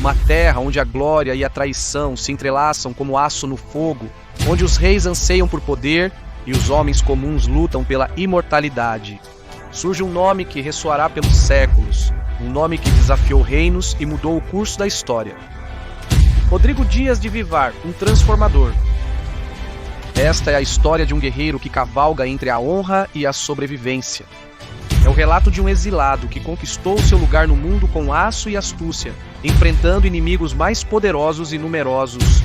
uma terra onde a glória e a traição se entrelaçam como aço no fogo, onde os reis anseiam por poder e os homens comuns lutam pela imortalidade. Surge um nome que ressoará pelos séculos, um nome que desafiou reinos e mudou o curso da história. Rodrigo Dias de Vivar, um transformador. Esta é a história de um guerreiro que cavalga entre a honra e a sobrevivência. É o relato de um exilado que conquistou seu lugar no mundo com aço e astúcia, enfrentando inimigos mais poderosos e numerosos.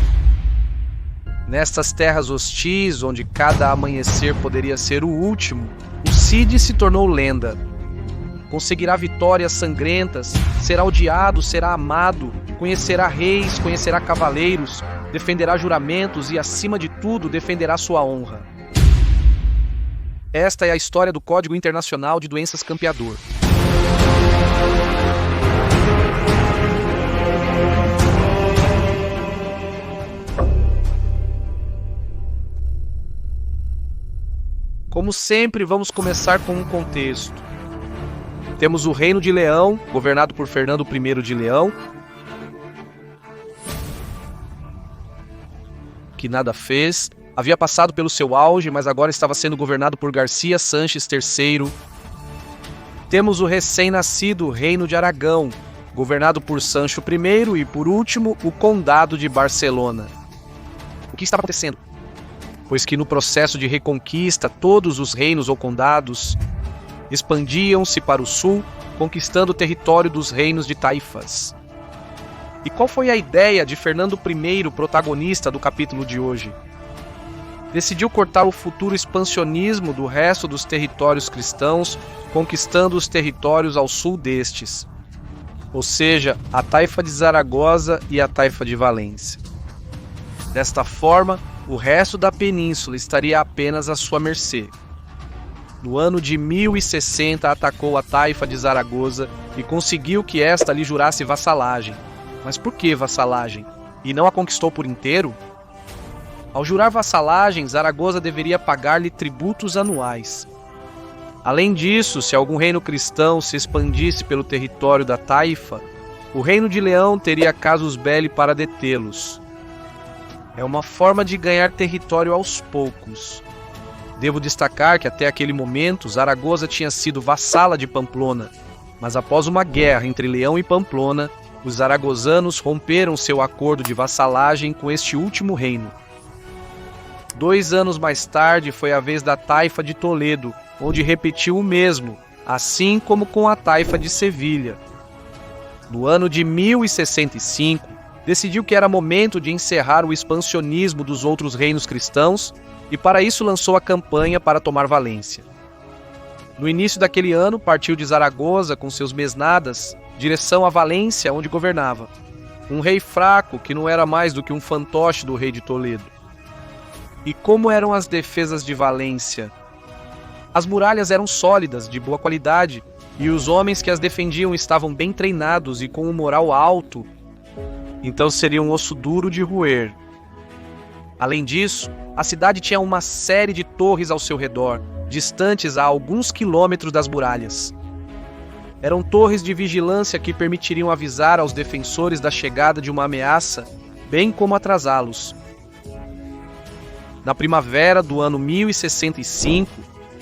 Nestas terras hostis, onde cada amanhecer poderia ser o último, o Cid se tornou lenda. Conseguirá vitórias sangrentas, será odiado, será amado, conhecerá reis, conhecerá cavaleiros, defenderá juramentos e, acima de tudo, defenderá sua honra. Esta é a história do Código Internacional de Doenças Campeador. Como sempre, vamos começar com um contexto. Temos o Reino de Leão, governado por Fernando I de Leão, que nada fez, havia passado pelo seu auge, mas agora estava sendo governado por Garcia Sanches III. Temos o recém-nascido Reino de Aragão, governado por Sancho I e, por último, o Condado de Barcelona. O que estava acontecendo? Pois que no processo de reconquista, todos os reinos ou condados expandiam-se para o sul, conquistando o território dos reinos de taifas. E qual foi a ideia de Fernando I, protagonista do capítulo de hoje? Decidiu cortar o futuro expansionismo do resto dos territórios cristãos, conquistando os territórios ao sul destes, ou seja, a taifa de Zaragoza e a taifa de Valência. Desta forma, o resto da península estaria apenas à sua mercê. No ano de 1060, atacou a taifa de Zaragoza e conseguiu que esta lhe jurasse vassalagem. Mas por que vassalagem? E não a conquistou por inteiro? Ao jurar vassalagem, Zaragoza deveria pagar-lhe tributos anuais. Além disso, se algum reino cristão se expandisse pelo território da taifa, o Reino de Leão teria casus belli para detê-los. É uma forma de ganhar território aos poucos. Devo destacar que até aquele momento, Zaragoza tinha sido vassala de Pamplona, mas após uma guerra entre Leão e Pamplona, os zaragozanos romperam seu acordo de vassalagem com este último reino. 2 anos mais tarde foi a vez da taifa de Toledo, onde repetiu o mesmo, assim como com a taifa de Sevilha. No ano de 1065, decidiu que era momento de encerrar o expansionismo dos outros reinos cristãos e para isso lançou a campanha para tomar Valência. No início daquele ano, partiu de Zaragoza com seus mesnadas, direção a Valência, onde governava. Um rei fraco que não era mais do que um fantoche do rei de Toledo. E como eram as defesas de Valência? As muralhas eram sólidas, de boa qualidade, e os homens que as defendiam estavam bem treinados e com um moral alto, então seria um osso duro de roer. Além disso, a cidade tinha uma série de torres ao seu redor, distantes a alguns quilômetros das muralhas. Eram torres de vigilância que permitiriam avisar aos defensores da chegada de uma ameaça, bem como atrasá-los. Na primavera do ano 1065,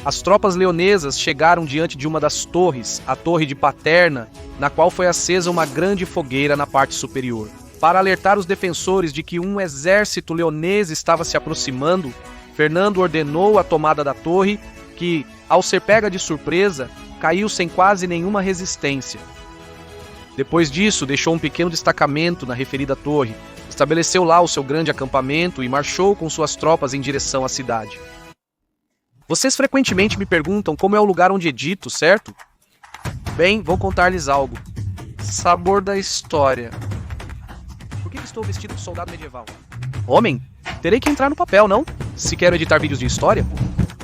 as tropas leonesas chegaram diante de uma das torres, a Torre de Paterna, na qual foi acesa uma grande fogueira na parte superior. Para alertar os defensores de que um exército leonês estava se aproximando, Fernando ordenou a tomada da torre, que, ao ser pega de surpresa, caiu sem quase nenhuma resistência. Depois disso, deixou um pequeno destacamento na referida torre, estabeleceu lá o seu grande acampamento e marchou com suas tropas em direção à cidade. Vocês frequentemente me perguntam como é o lugar onde edito, certo? Bem, vou contar-lhes algo. Sabor da história. Por que estou vestido de soldado medieval? Homem, terei que entrar no papel, não? Se quero editar vídeos de história?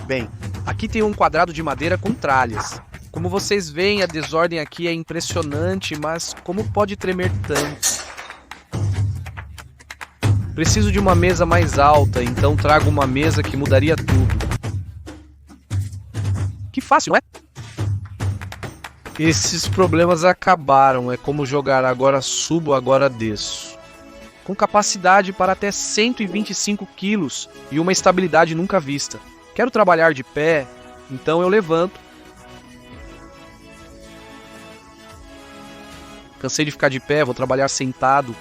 Bem, aqui tem um quadrado de madeira com tralhas. Como vocês veem, a desordem aqui é impressionante, mas como pode tremer tanto? Preciso de uma mesa mais alta, então trago uma mesa que mudaria tudo. Que fácil, não é? Esses problemas acabaram, é como jogar agora subo, agora desço. Com capacidade para até 125 quilos e uma estabilidade nunca vista. Quero trabalhar de pé, então eu levanto. Cansei de ficar de pé, vou trabalhar sentado.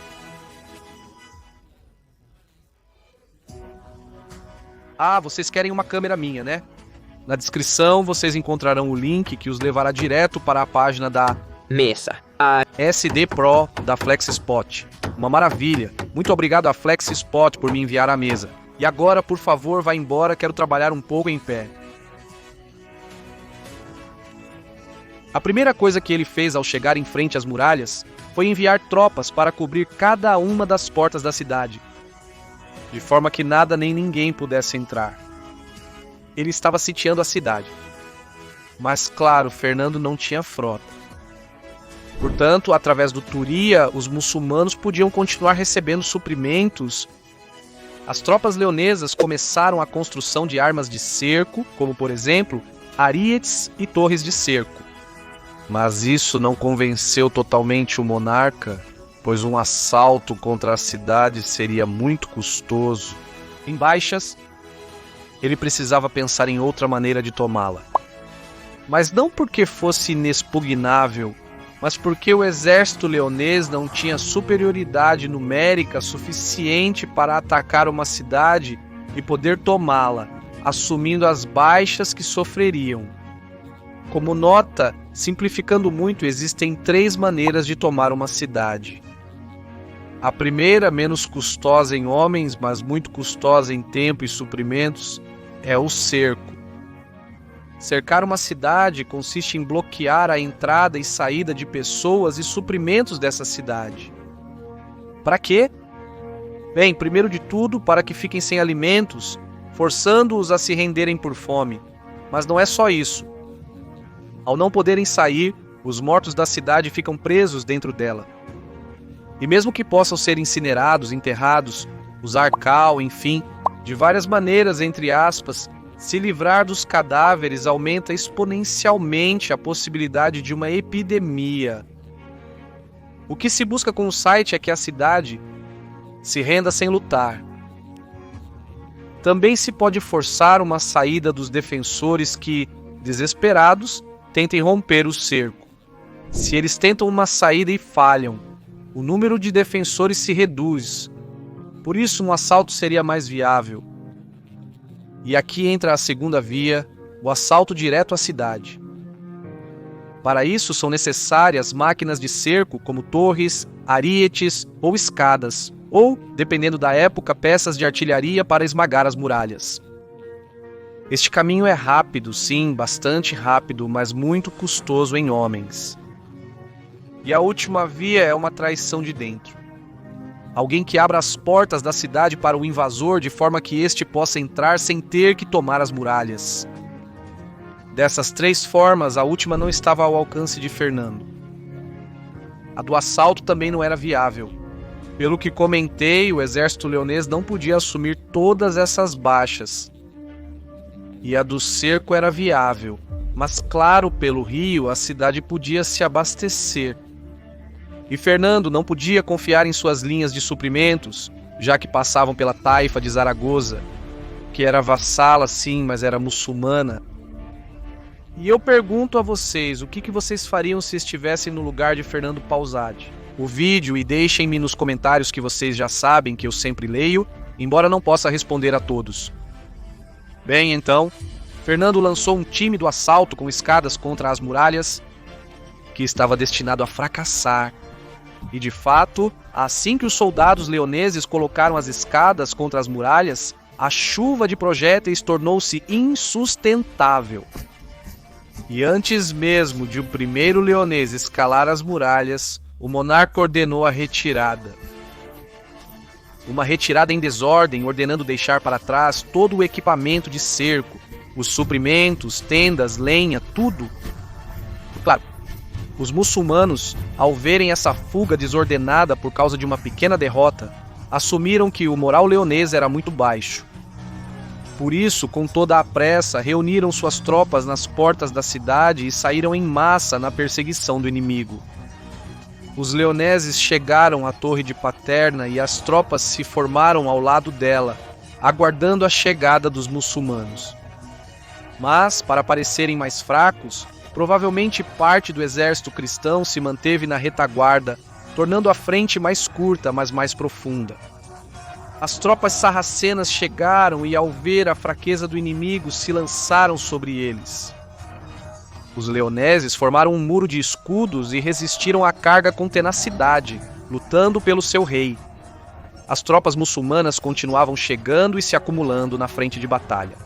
Ah, vocês querem uma câmera minha, né? Na descrição vocês encontrarão o link que os levará direto para a página da mesa. SD Pro da FlexSpot. Uma maravilha. Muito obrigado a FlexSpot por me enviar a mesa. E agora, por favor, vá embora, quero trabalhar um pouco em pé. A primeira coisa que ele fez ao chegar em frente às muralhas foi enviar tropas para cobrir cada uma das portas da cidade, de forma que nada nem ninguém pudesse entrar. Ele estava sitiando a cidade. Mas, claro, Fernando não tinha frota. Portanto, através do Turia, os muçulmanos podiam continuar recebendo suprimentos. As tropas leonesas começaram a construção de armas de cerco, como, por exemplo, arietes e torres de cerco. Mas isso não convenceu totalmente o monarca, pois um assalto contra a cidade seria muito custoso. Em baixas, ele precisava pensar em outra maneira de tomá-la. Mas não porque fosse inexpugnável, mas porque o exército leonês não tinha superioridade numérica suficiente para atacar uma cidade e poder tomá-la, assumindo as baixas que sofreriam. Como nota, simplificando muito, existem 3 maneiras de tomar uma cidade. A primeira, menos custosa em homens, mas muito custosa em tempo e suprimentos, é o cerco. Cercar uma cidade consiste em bloquear a entrada e saída de pessoas e suprimentos dessa cidade. Para quê? Bem, primeiro de tudo, para que fiquem sem alimentos, forçando-os a se renderem por fome. Mas não é só isso. Ao não poderem sair, os mortos da cidade ficam presos dentro dela. E mesmo que possam ser incinerados, enterrados, usar cal, enfim, de várias maneiras, entre aspas, se livrar dos cadáveres aumenta exponencialmente a possibilidade de uma epidemia. O que se busca com o site é que a cidade se renda sem lutar. Também se pode forçar uma saída dos defensores que, desesperados, tentem romper o cerco. Se eles tentam uma saída e falham, o número de defensores se reduz. Por isso, um assalto seria mais viável. E aqui entra a segunda via, o assalto direto à cidade. Para isso, são necessárias máquinas de cerco, como torres, arietes ou escadas, ou, dependendo da época, peças de artilharia para esmagar as muralhas. Este caminho é rápido, sim, bastante rápido, mas muito custoso em homens. E a última via é uma traição de dentro. Alguém que abra as portas da cidade para o invasor de forma que este possa entrar sem ter que tomar as muralhas. Dessas 3 formas, a última não estava ao alcance de Fernando. A do assalto também não era viável. Pelo que comentei, o exército leonês não podia assumir todas essas baixas. E a do cerco era viável, mas claro, pelo rio a cidade podia se abastecer. E Fernando não podia confiar em suas linhas de suprimentos, já que passavam pela taifa de Zaragoza, que era vassala sim, mas era muçulmana. E eu pergunto a vocês, o que vocês fariam se estivessem no lugar de Fernando Pausade? O vídeo e deixem-me nos comentários que vocês já sabem que eu sempre leio, embora não possa responder a todos. Bem, então, Fernando lançou um tímido assalto com escadas contra as muralhas, que estava destinado a fracassar. E de fato, assim que os soldados leoneses colocaram as escadas contra as muralhas, a chuva de projéteis tornou-se insustentável. E antes mesmo de o primeiro leonês escalar as muralhas, o monarca ordenou a retirada. Uma retirada em desordem, ordenando deixar para trás todo o equipamento de cerco, os suprimentos, tendas, lenha, tudo. Claro, os muçulmanos, ao verem essa fuga desordenada por causa de uma pequena derrota, assumiram que o moral leonês era muito baixo. Por isso, com toda a pressa, reuniram suas tropas nas portas da cidade e saíram em massa na perseguição do inimigo. Os leoneses chegaram à torre de Paterna e as tropas se formaram ao lado dela, aguardando a chegada dos muçulmanos. Mas, para parecerem mais fracos, provavelmente parte do exército cristão se manteve na retaguarda, tornando a frente mais curta, mas mais profunda. As tropas sarracenas chegaram e, ao ver a fraqueza do inimigo, se lançaram sobre eles. Os leoneses formaram um muro de escudos e resistiram à carga com tenacidade, lutando pelo seu rei. As tropas muçulmanas continuavam chegando e se acumulando na frente de batalha.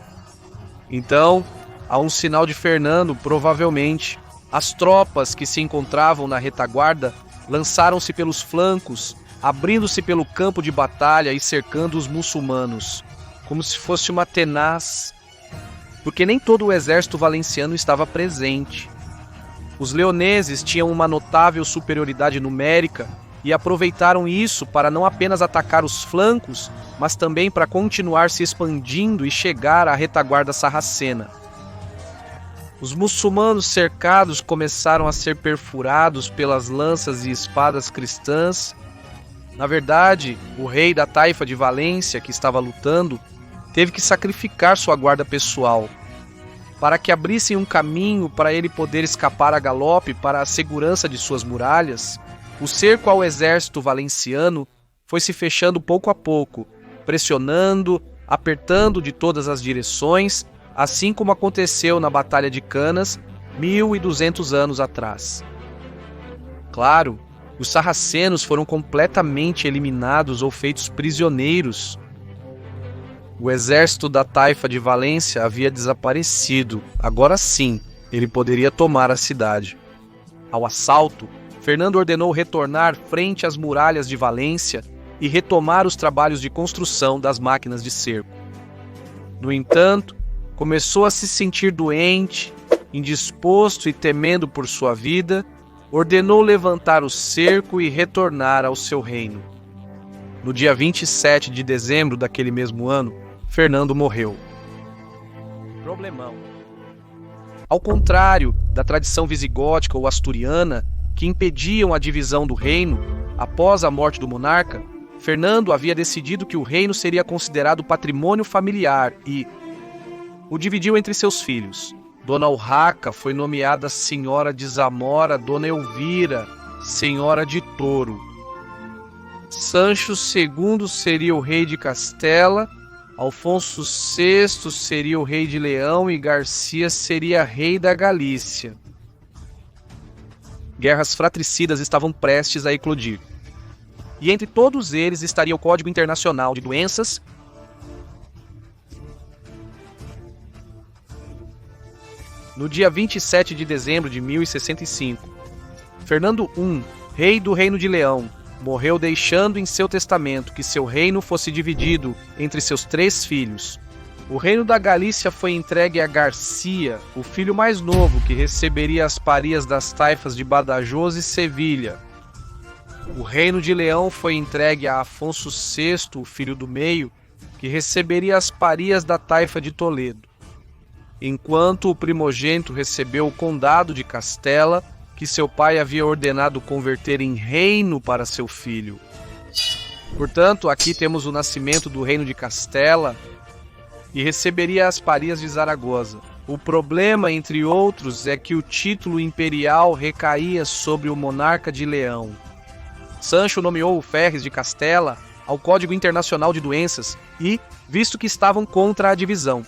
Então, a um sinal de Fernando, provavelmente, as tropas que se encontravam na retaguarda lançaram-se pelos flancos, abrindo-se pelo campo de batalha e cercando os muçulmanos, como se fosse uma tenaz, porque nem todo o exército valenciano estava presente. Os leoneses tinham uma notável superioridade numérica e aproveitaram isso para não apenas atacar os flancos, mas também para continuar se expandindo e chegar à retaguarda sarracena. Os muçulmanos cercados começaram a ser perfurados pelas lanças e espadas cristãs. Na verdade, o rei da taifa de Valência, que estava lutando, teve que sacrificar sua guarda pessoal, para que abrissem um caminho para ele poder escapar a galope para a segurança de suas muralhas. O cerco ao exército valenciano foi se fechando pouco a pouco, pressionando, apertando de todas as direções, assim como aconteceu na Batalha de Canas, 1200 anos atrás. Claro, os sarracenos foram completamente eliminados ou feitos prisioneiros. O exército da taifa de Valência havia desaparecido. Agora sim, ele poderia tomar a cidade. Ao assalto, Fernando ordenou retornar frente às muralhas de Valência e retomar os trabalhos de construção das máquinas de cerco. No entanto, começou a se sentir doente, indisposto e temendo por sua vida, ordenou levantar o cerco e retornar ao seu reino. No dia 27 de dezembro daquele mesmo ano, Fernando morreu. Problemão. Ao contrário da tradição visigótica ou asturiana, que impediam a divisão do reino, após a morte do monarca, Fernando havia decidido que o reino seria considerado patrimônio familiar e o dividiu entre seus filhos. Dona Urraca foi nomeada Senhora de Zamora, Dona Elvira, Senhora de Touro. Sancho II seria o rei de Castela, Alfonso VI seria o rei de Leão e Garcia seria rei da Galícia. Guerras fratricidas estavam prestes a eclodir. E entre todos eles estaria o Código Internacional de Doenças. No dia 27 de dezembro de 1065, Fernando I, rei do Reino de Leão, morreu deixando em seu testamento que seu reino fosse dividido entre seus 3 filhos. O reino da Galícia foi entregue a Garcia, o filho mais novo, que receberia as parias das taifas de Badajoz e Sevilha. O reino de Leão foi entregue a Afonso VI, o filho do meio, que receberia as parias da taifa de Toledo, enquanto o primogênito recebeu o condado de Castela, que seu pai havia ordenado converter em reino para seu filho. Portanto, aqui temos o nascimento do reino de Castela e receberia as parias de Zaragoza. O problema, entre outros, é que o título imperial recaía sobre o monarca de Leão. Sancho nomeou o Ferres de Castela ao Código Internacional de Doenças e, visto que estavam contra a divisão.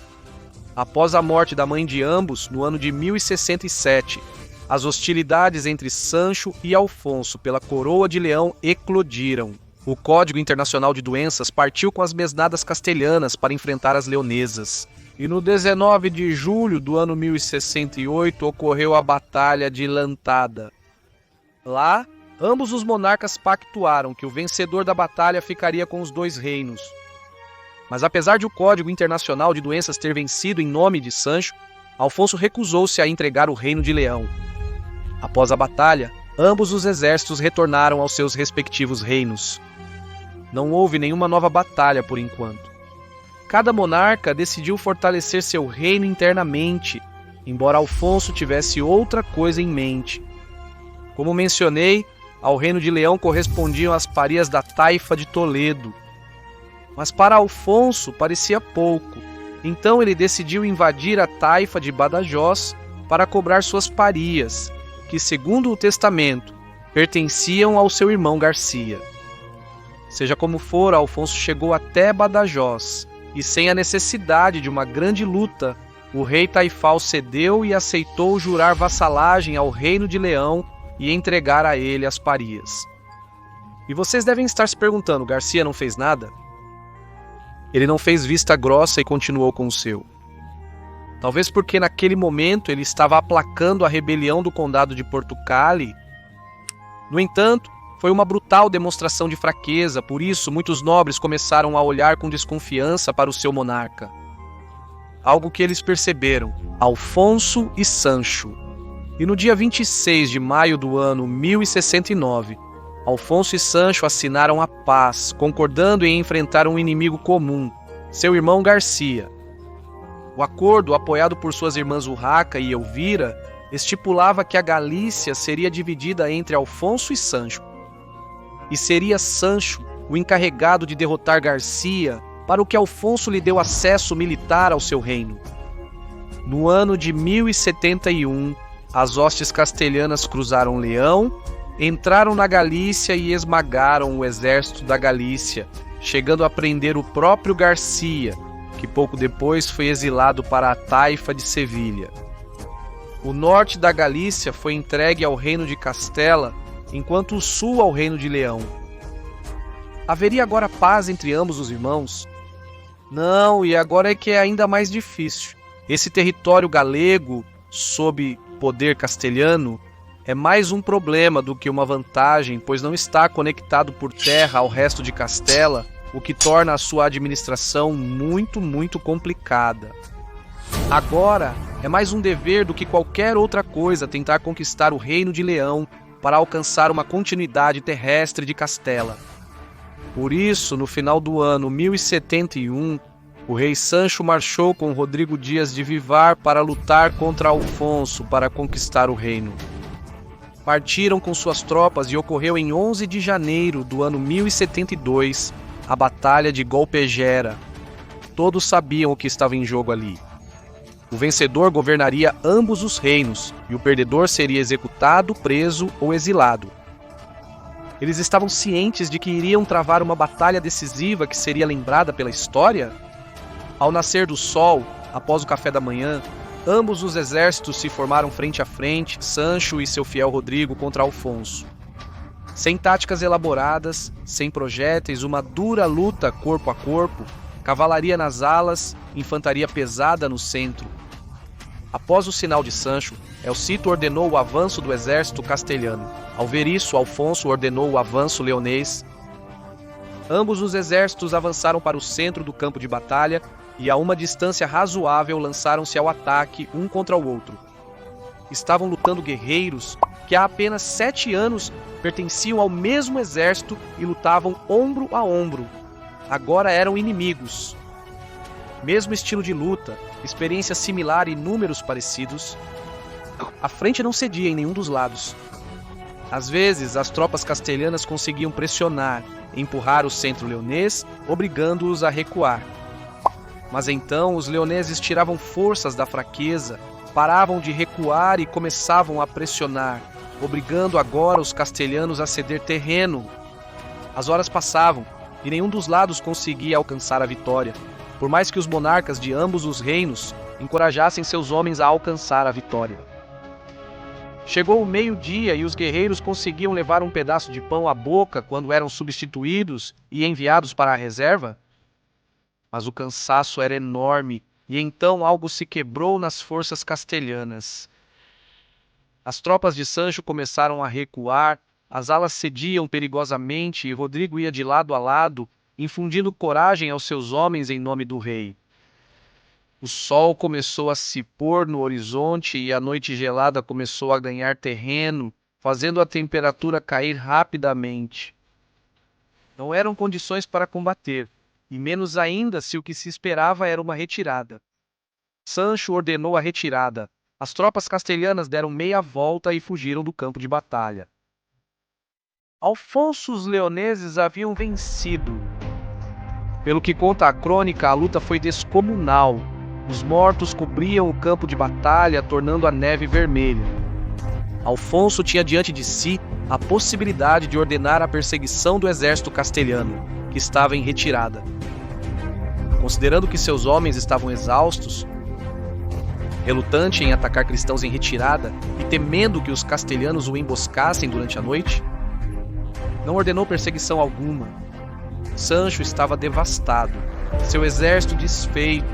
Após a morte da mãe de ambos, no ano de 1067, as hostilidades entre Sancho e Alfonso pela coroa de Leão eclodiram. O Código Internacional de Doenças partiu com as mesnadas castelhanas para enfrentar as leonesas. E no 19 de julho do ano 1068 ocorreu a Batalha de Lantada. Lá, ambos os monarcas pactuaram que o vencedor da batalha ficaria com os 2 reinos. Mas apesar de o Código Internacional de Doenças ter vencido em nome de Sancho, Alfonso recusou-se a entregar o Reino de Leão. Após a batalha, ambos os exércitos retornaram aos seus respectivos reinos. Não houve nenhuma nova batalha por enquanto. Cada monarca decidiu fortalecer seu reino internamente, embora Alfonso tivesse outra coisa em mente. Como mencionei, ao reino de Leão correspondiam as parias da taifa de Toledo. Mas para Alfonso parecia pouco, então ele decidiu invadir a taifa de Badajoz para cobrar suas parias, que, segundo o testamento, pertenciam ao seu irmão Garcia. Seja como for, Alfonso chegou até Badajoz, e sem a necessidade de uma grande luta, o rei Taifal cedeu e aceitou jurar vassalagem ao reino de Leão e entregar a ele as parias. E vocês devem estar se perguntando, Garcia não fez nada? Ele não fez vista grossa e continuou com o seu. Talvez porque naquele momento ele estava aplacando a rebelião do condado de Portucali. No entanto, foi uma brutal demonstração de fraqueza, por isso muitos nobres começaram a olhar com desconfiança para o seu monarca. Algo que eles perceberam: Alfonso e Sancho. E no dia 26 de maio do ano 1069, Alfonso e Sancho assinaram a paz, concordando em enfrentar um inimigo comum, seu irmão Garcia. O acordo, apoiado por suas irmãs Urraca e Elvira, estipulava que a Galícia seria dividida entre Alfonso e Sancho. E seria Sancho o encarregado de derrotar Garcia, para o que Alfonso lhe deu acesso militar ao seu reino. No ano de 1071, as hostes castelhanas cruzaram Leão, entraram na Galícia e esmagaram o exército da Galícia, chegando a prender o próprio Garcia, que pouco depois foi exilado para a taifa de Sevilha. O norte da Galícia foi entregue ao reino de Castela, enquanto o sul ao reino de Leão. Haveria agora paz entre ambos os irmãos? Não, e agora é que é ainda mais difícil. Esse território galego, sob poder castelhano, é mais um problema do que uma vantagem, pois não está conectado por terra ao resto de Castela, o que torna a sua administração muito complicada. Agora, é mais um dever do que qualquer outra coisa tentar conquistar o reino de Leão para alcançar uma continuidade terrestre de Castela. Por isso, no final do ano 1071, o rei Sancho marchou com Rodrigo Dias de Vivar para lutar contra Alfonso para conquistar o reino. Partiram com suas tropas e ocorreu em 11 de janeiro do ano 1072 a Batalha de Golpegera. Todos sabiam o que estava em jogo ali. O vencedor governaria ambos os reinos e o perdedor seria executado, preso ou exilado. Eles estavam cientes de que iriam travar uma batalha decisiva que seria lembrada pela história? Ao nascer do sol, após o café da manhã, ambos os exércitos se formaram frente a frente, Sancho e seu fiel Rodrigo contra Alfonso. Sem táticas elaboradas, sem projéteis, uma dura luta corpo a corpo, cavalaria nas alas, infantaria pesada no centro. Após o sinal de Sancho, Elcito ordenou o avanço do exército castelhano. Ao ver isso, Alfonso ordenou o avanço leonês. Ambos os exércitos avançaram para o centro do campo de batalha e a uma distância razoável lançaram-se ao ataque um contra o outro. Estavam lutando guerreiros que há apenas 7 anos pertenciam ao mesmo exército e lutavam ombro a ombro. Agora eram inimigos. Mesmo estilo de luta, experiência similar e números parecidos, a frente não cedia em nenhum dos lados. Às vezes, as tropas castelhanas conseguiam pressionar, empurrar o centro leonês, obrigando-os a recuar. Mas então os leoneses tiravam forças da fraqueza, paravam de recuar e começavam a pressionar, obrigando agora os castelhanos a ceder terreno. As horas passavam e nenhum dos lados conseguia alcançar a vitória, por mais que os monarcas de ambos os reinos encorajassem seus homens a alcançar a vitória. Chegou o meio-dia e os guerreiros conseguiam levar um pedaço de pão à boca quando eram substituídos e enviados para a reserva? Mas o cansaço era enorme e então algo se quebrou nas forças castelhanas. As tropas de Sancho começaram a recuar, as alas cediam perigosamente e Rodrigo ia de lado a lado, infundindo coragem aos seus homens em nome do rei. O sol começou a se pôr no horizonte e a noite gelada começou a ganhar terreno, fazendo a temperatura cair rapidamente. Não eram condições para combater, e menos ainda se o que se esperava era uma retirada. Sancho ordenou a retirada. As tropas castelhanas deram meia volta e fugiram do campo de batalha. Alfonso os leoneses haviam vencido. Pelo que conta a crônica, a luta foi descomunal. Os mortos cobriam o campo de batalha, tornando a neve vermelha. Alfonso tinha diante de si a possibilidade de ordenar a perseguição do exército castelhano, que estava em retirada. Considerando que seus homens estavam exaustos, relutante em atacar cristãos em retirada e temendo que os castelhanos o emboscassem durante a noite, não ordenou perseguição alguma. Sancho estava devastado, seu exército desfeito,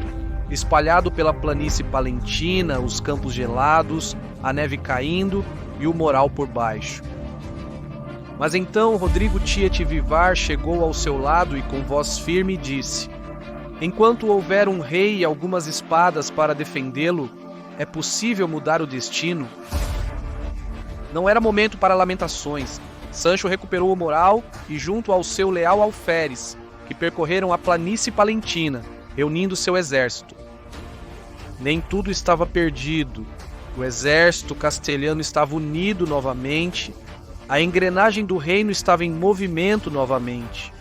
espalhado pela planície palentina, os campos gelados, a neve caindo e o moral por baixo. Mas então Rodrigo Tiete Vivar chegou ao seu lado e com voz firme disse: enquanto houver um rei e algumas espadas para defendê-lo, é possível mudar o destino? Não era momento para lamentações. Sancho recuperou o moral e, junto ao seu leal alferes, que percorreram a planície palentina, reunindo seu exército. Nem tudo estava perdido. O exército castelhano estava unido novamente. A engrenagem do reino estava em movimento novamente.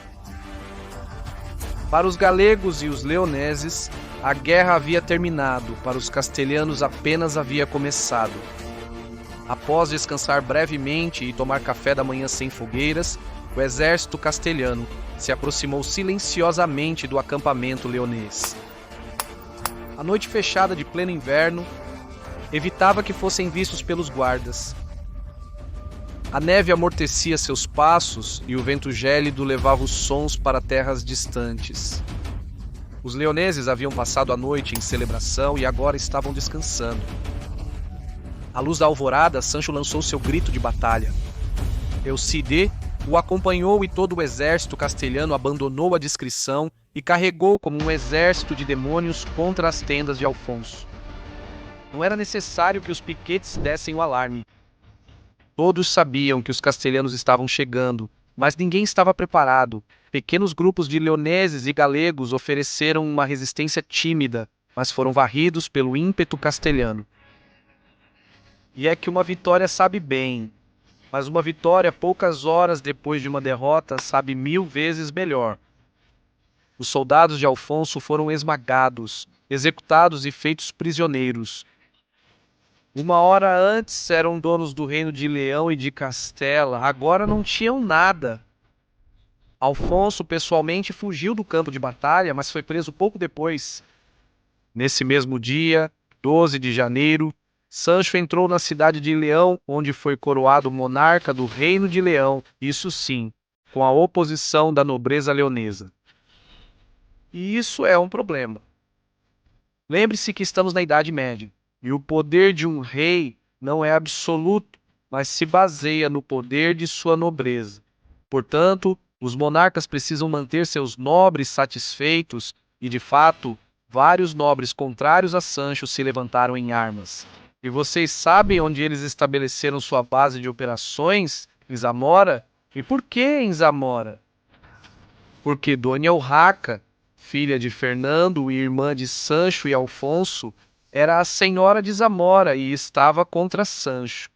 Para os galegos e os leoneses, a guerra havia terminado, para os castelhanos apenas havia começado. Após descansar brevemente e tomar café da manhã sem fogueiras, o exército castelhano se aproximou silenciosamente do acampamento leonês. A noite fechada de pleno inverno evitava que fossem vistos pelos guardas. A neve amortecia seus passos e o vento gélido levava os sons para terras distantes. Os leoneses haviam passado a noite em celebração e agora estavam descansando. À luz da alvorada, Sancho lançou seu grito de batalha. Eucide o acompanhou e todo o exército castelhano abandonou a discrição e carregou como um exército de demônios contra as tendas de Alfonso. Não era necessário que os piquetes dessem o alarme. Todos sabiam que os castelhanos estavam chegando, mas ninguém estava preparado. Pequenos grupos de leoneses e galegos ofereceram uma resistência tímida, mas foram varridos pelo ímpeto castelhano. E é que uma vitória sabe bem, mas uma vitória poucas horas depois de uma derrota sabe 1000 vezes melhor. Os soldados de Alfonso foram esmagados, executados e feitos prisioneiros. Uma hora antes eram donos do reino de Leão e de Castela, agora não tinham nada. Alfonso pessoalmente fugiu do campo de batalha, mas foi preso pouco depois. Nesse mesmo dia, 12 de janeiro, Sancho entrou na cidade de Leão, onde foi coroado monarca do Reino de Leão, isso sim, com a oposição da nobreza leonesa. E isso é um problema. Lembre-se que estamos na Idade Média, e o poder de um rei não é absoluto, mas se baseia no poder de sua nobreza. Portanto, os monarcas precisam manter seus nobres satisfeitos, e de fato, vários nobres contrários a Sancho se levantaram em armas. E vocês sabem onde eles estabeleceram sua base de operações? Em Zamora? E por que em Zamora? Porque Dona Urraca, filha de Fernando e irmã de Sancho e Alfonso, era a senhora de Zamora e estava contra Sancho.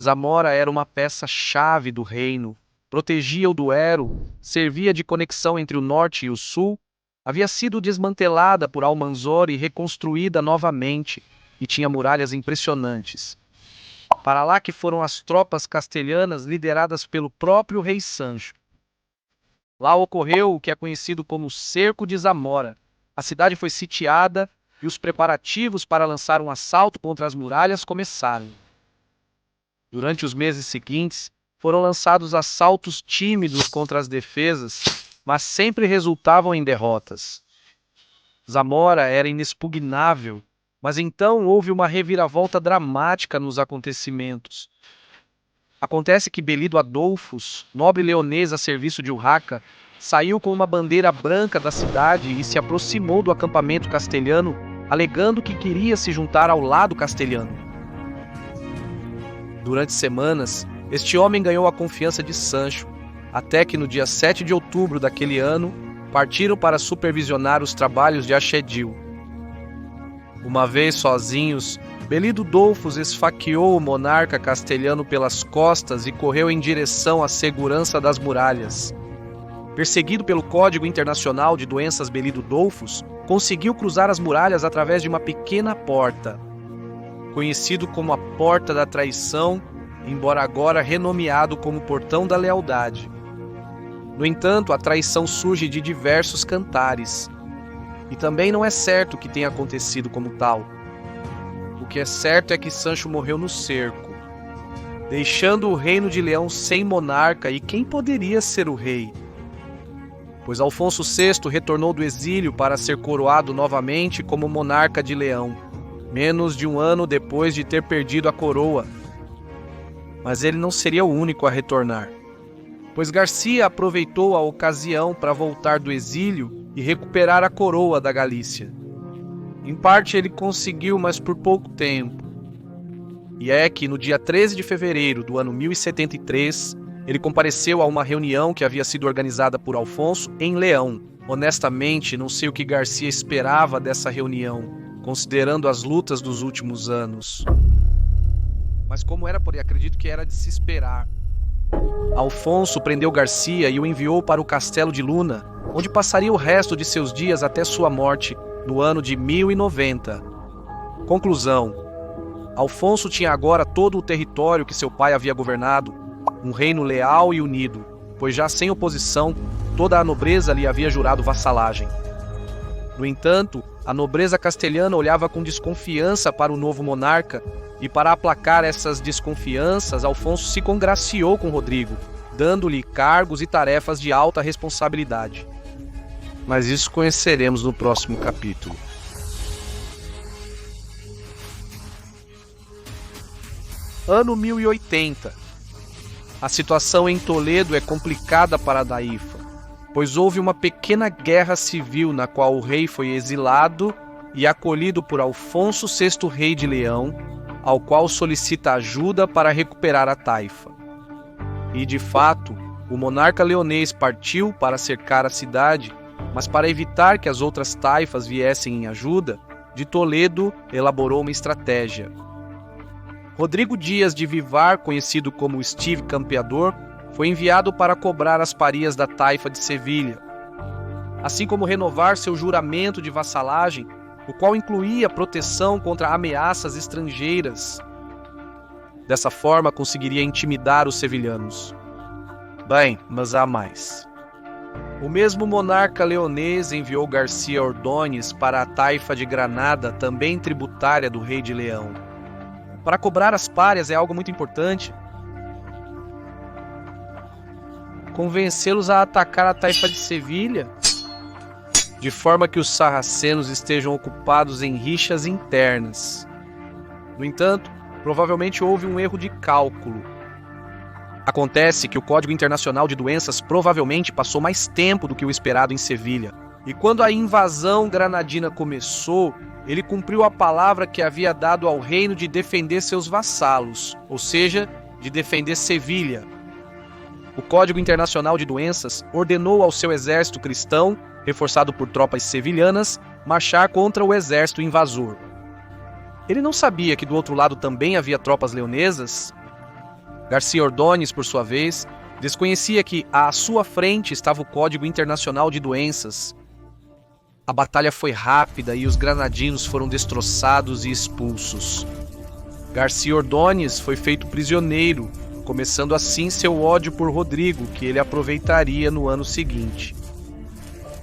Zamora era uma peça-chave do reino, protegia o Duero, servia de conexão entre o norte e o sul, havia sido desmantelada por Almanzor e reconstruída novamente, e tinha muralhas impressionantes. Para lá que foram as tropas castelhanas lideradas pelo próprio rei Sancho. Lá ocorreu o que é conhecido como Cerco de Zamora. A cidade foi sitiada e os preparativos para lançar um assalto contra as muralhas começaram. Durante os meses seguintes, foram lançados assaltos tímidos contra as defesas, mas sempre resultavam em derrotas. Zamora era inexpugnável, mas então houve uma reviravolta dramática nos acontecimentos. Acontece que Belido Adolfos, nobre leonês a serviço de Urraca, saiu com uma bandeira branca da cidade e se aproximou do acampamento castelhano, alegando que queria se juntar ao lado castelhano. Durante semanas, este homem ganhou a confiança de Sancho, até que no dia 7 de outubro daquele ano, partiram para supervisionar os trabalhos de Axedil. Uma vez sozinhos, Belido Dolfos esfaqueou o monarca castelhano pelas costas e correu em direção à segurança das muralhas. Perseguido pelo Código Internacional de Doenças, Belido Dolfos conseguiu cruzar as muralhas através de uma pequena porta, conhecido como a Porta da Traição, embora agora renomeado como Portão da Lealdade. No entanto, a traição surge de diversos cantares, e também não é certo que tenha acontecido como tal. O que é certo é que Sancho morreu no cerco, deixando o reino de Leão sem monarca, e quem poderia ser o rei? Pois Alfonso VI retornou do exílio para ser coroado novamente como monarca de Leão, menos de um ano depois de ter perdido a coroa. Mas ele não seria o único a retornar, pois Garcia aproveitou a ocasião para voltar do exílio e recuperar a coroa da Galícia. Em parte ele conseguiu, mas por pouco tempo. E é que no dia 13 de fevereiro do ano 1073, ele compareceu a uma reunião que havia sido organizada por Alfonso em Leão. Honestamente, não sei o que Garcia esperava dessa reunião, considerando as lutas dos últimos anos. Mas como era, porém, acredito que era de se esperar. Alfonso prendeu Garcia e o enviou para o castelo de Luna, onde passaria o resto de seus dias até sua morte, no ano de 1090. Conclusão: Alfonso tinha agora todo o território que seu pai havia governado, um reino leal e unido, pois já sem oposição, toda a nobreza lhe havia jurado vassalagem. No entanto, a nobreza castelhana olhava com desconfiança para o novo monarca, e para aplacar essas desconfianças, Alfonso se congraciou com Rodrigo, dando-lhe cargos e tarefas de alta responsabilidade. Mas isso conheceremos no próximo capítulo. Ano 1080. A situação em Toledo é complicada para Daífa, pois houve uma pequena guerra civil na qual o rei foi exilado e acolhido por Alfonso VI, rei de Leão, ao qual solicita ajuda para recuperar a taifa. E de fato, o monarca leonês partiu para cercar a cidade, mas para evitar que as outras taifas viessem em ajuda, de Toledo elaborou uma estratégia. Rodrigo Dias de Vivar, conhecido como Steve Campeador, foi enviado para cobrar as parias da taifa de Sevilha, assim como renovar seu juramento de vassalagem, o qual incluía proteção contra ameaças estrangeiras. Dessa forma, conseguiria intimidar os sevilhanos. Bem, mas há mais. O mesmo monarca leonês enviou Garcia Ordóñez para a taifa de Granada, também tributária do rei de Leão. Para cobrar as párias é algo muito importante. Convencê-los a atacar a taifa de Sevilha, de forma que os sarracenos estejam ocupados em rixas internas. No entanto, provavelmente houve um erro de cálculo. Acontece que o Código Internacional de Doenças provavelmente passou mais tempo do que o esperado em Sevilha, e quando a invasão granadina começou, ele cumpriu a palavra que havia dado ao reino de defender seus vassalos, ou seja, de defender Sevilha. O Código Internacional de Doenças ordenou ao seu exército cristão, reforçado por tropas sevilhanas, marchar contra o exército invasor. Ele não sabia que do outro lado também havia tropas leonesas? Garcia Ordóñez, por sua vez, desconhecia que à sua frente estava o Código Internacional de Doenças. A batalha foi rápida e os granadinos foram destroçados e expulsos. Garcia Ordóñez foi feito prisioneiro, começando assim seu ódio por Rodrigo, que ele aproveitaria no ano seguinte.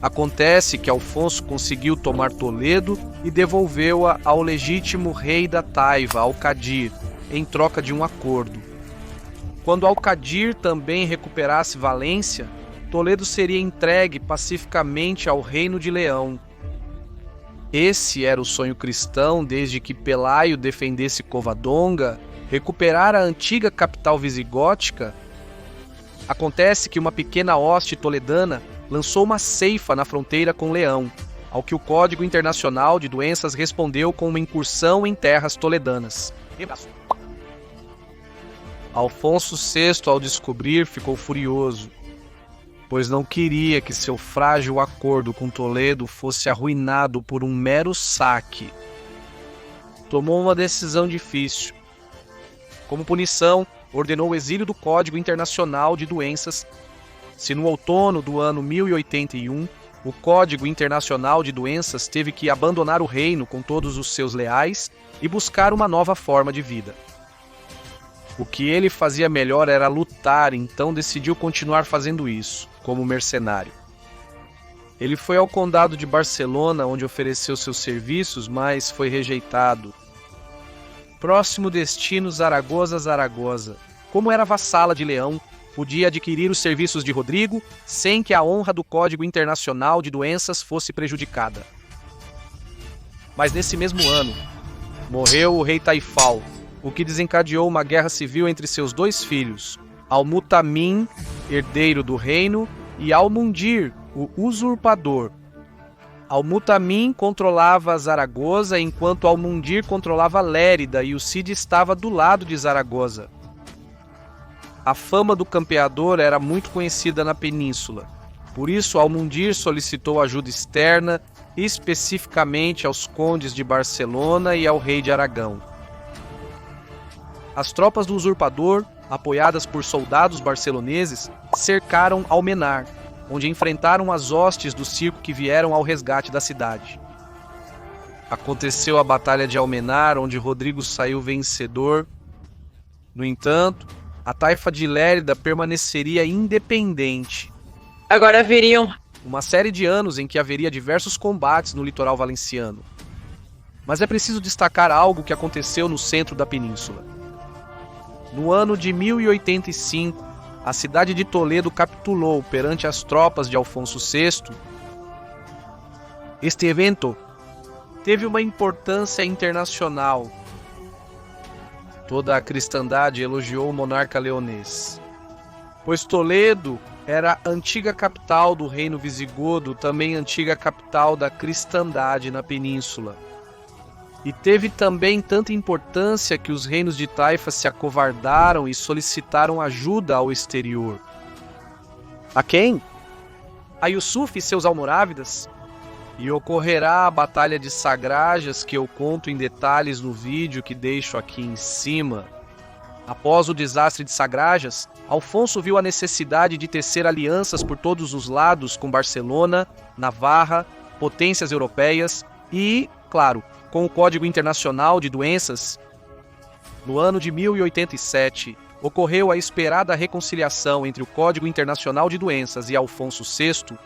Acontece que Alfonso conseguiu tomar Toledo e devolveu-a ao legítimo rei da taifa, Alcadir, em troca de um acordo. Quando Alcadir também recuperasse Valência, Toledo seria entregue pacificamente ao reino de Leão. Esse era o sonho cristão desde que Pelaio defendesse Covadonga, recuperar a antiga capital visigótica. Acontece que uma pequena hoste toledana lançou uma ceifa na fronteira com Leão, ao que o Código Internacional de Doenças respondeu com uma incursão em terras toledanas. Alfonso VI, ao descobrir, ficou furioso. pois não queria que seu frágil acordo com Toledo fosse arruinado por um mero saque. Tomou uma decisão difícil. Como punição, ordenou o exílio do Código Internacional de Doenças. Se no outono do ano 1081, o Código Internacional de Doenças teve que abandonar o reino com todos os seus leais e buscar uma nova forma de vida. O que ele fazia melhor era lutar, então decidiu continuar fazendo isso, como mercenário. Ele foi ao condado de Barcelona, onde ofereceu seus serviços, mas foi rejeitado. Próximo destino, Zaragoza. Como era vassala de Leão, podia adquirir os serviços de Rodrigo sem que a honra do Código Internacional de Doenças fosse prejudicada. Mas nesse mesmo ano, morreu o rei Taifal, o que desencadeou uma guerra civil entre seus dois filhos, Al-Mutamin, herdeiro do reino, e Al-Mundir, o usurpador. Al-Mutamin controlava Zaragoza, enquanto Al-Mundir controlava Lérida, e o Cid estava do lado de Zaragoza. A fama do campeador era muito conhecida na península. Por isso, Al-Mundir solicitou ajuda externa, especificamente aos condes de Barcelona e ao rei de Aragão. As tropas do usurpador, apoiadas por soldados barceloneses, cercaram Almenar, onde enfrentaram as hostes do circo que vieram ao resgate da cidade. Aconteceu a Batalha de Almenar, onde Rodrigo saiu vencedor. No entanto, a taifa de Lérida permaneceria independente. Agora viriam Uma série de anos em que haveria diversos combates no litoral valenciano. Mas é preciso destacar algo que aconteceu no centro da península. No ano de 1085, a cidade de Toledo capitulou perante as tropas de Afonso VI. Este evento teve uma importância internacional. Toda a cristandade elogiou o monarca leonês, pois Toledo era a antiga capital do reino visigodo, também antiga capital da cristandade na península. E teve também tanta importância que os reinos de taifa se acovardaram e solicitaram ajuda ao exterior. A quem? A Yusuf e seus almorávidas? E ocorrerá a Batalha de Sagrajas, que eu conto em detalhes no vídeo que deixo aqui em cima. Após o desastre de Sagrajas, Alfonso viu a necessidade de tecer alianças por todos os lados com Barcelona, Navarra, potências europeias e, claro, com o Código Internacional de Doenças. No ano de 1087, ocorreu a esperada reconciliação entre o Código Internacional de Doenças e Afonso VI.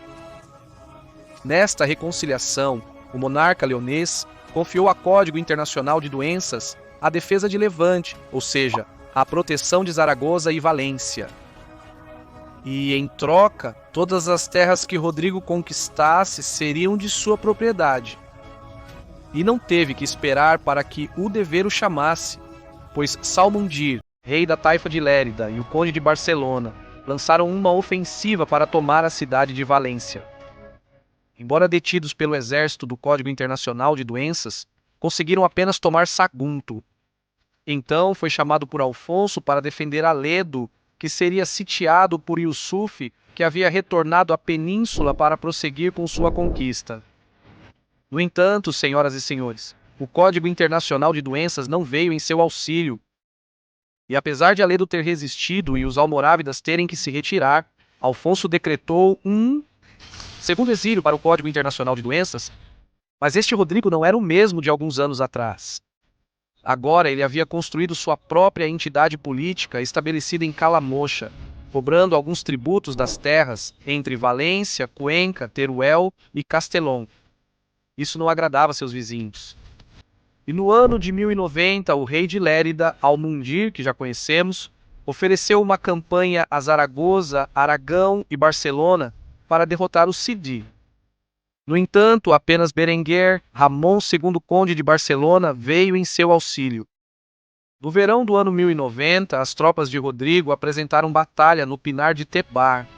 Nesta reconciliação, o monarca leonês confiou a Código Internacional de Doenças a defesa de Levante, ou seja, a proteção de Zaragoza e Valência. E, em troca, todas as terras que Rodrigo conquistasse seriam de sua propriedade. E não teve que esperar para que o dever o chamasse, pois Salmundir, rei da taifa de Lérida, e o conde de Barcelona lançaram uma ofensiva para tomar a cidade de Valência. Embora detidos pelo exército do Código Internacional de Doenças, conseguiram apenas tomar Sagunto. Então foi chamado por Alfonso para defender Aledo, que seria sitiado por Yusuf, que havia retornado à península para prosseguir com sua conquista. No entanto, senhoras e senhores, o Código Internacional de Doenças não veio em seu auxílio. E apesar de Aledo ter resistido e os almorávidas terem que se retirar, Alfonso decretou um segundo exílio para o Código Internacional de Doenças, mas este Rodrigo não era o mesmo de alguns anos atrás. Agora ele havia construído sua própria entidade política estabelecida em Calamocha, cobrando alguns tributos das terras entre Valência, Cuenca, Teruel e Castelão. Isso não agradava seus vizinhos. E no ano de 1090, o rei de Lérida, Al-Mundir, que já conhecemos, ofereceu uma campanha a Zaragoza, Aragão e Barcelona para derrotar o Cid. No entanto, apenas Berenguer, Ramon II Conde de Barcelona, veio em seu auxílio. No verão do ano 1090, as tropas de Rodrigo apresentaram batalha no Pinar de Tebar.